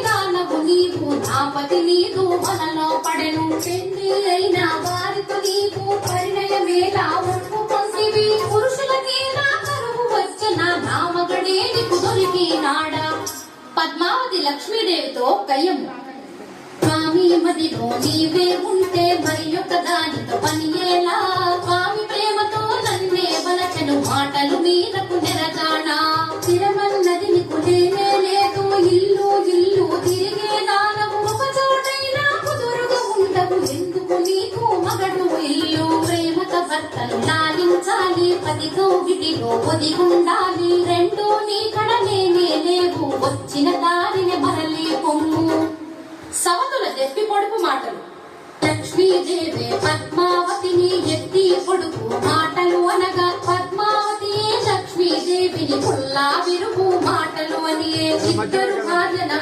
దానవు నీవు నాపతి నీదు మనలో పడెను పెళ్లి అయిన వారితో నీవు పరిణయమేలా ఒట్టు పొందివి పురుషులకి నా కరువు వచ్చిన నామగడే నీకు దొరికినాడా. పద్మావతి లక్ష్మీదేవితో కయ్యము, స్వామి మదిలో నీవే ఉంటే మరి యొక్క దానితో పనియేలా. స్వామి ప్రేమతో నన్నే వలచెను మాటలు మీరకు నెరజానా. స్థిరమన్నది నీకు లేనే లేదు, ఇల్లు ఇల్లు తిరిగే దానవు ఒక చోటైనా కుదురుగా ఉండవు. ఎందుకు నీకు మగడు ఇల్లు ప్రేమత భర్తను లాలించాలి, పది కౌగిటిలో ఒదిగుండాలి. రెండు నీ కడలేనే లేవు, వచ్చిన దారిని మరలి పొమ్ము. సవతుల దెప్పి పొడుపు మాటలు. లక్ష్మీదేవి పద్మావతిని ఎత్తి పొడుపు మాటలు అనగా పద్మావతి లక్ష్మీదేవిని పుల్లా విరుపు మాటలు అని ఇద్దరు భార్యల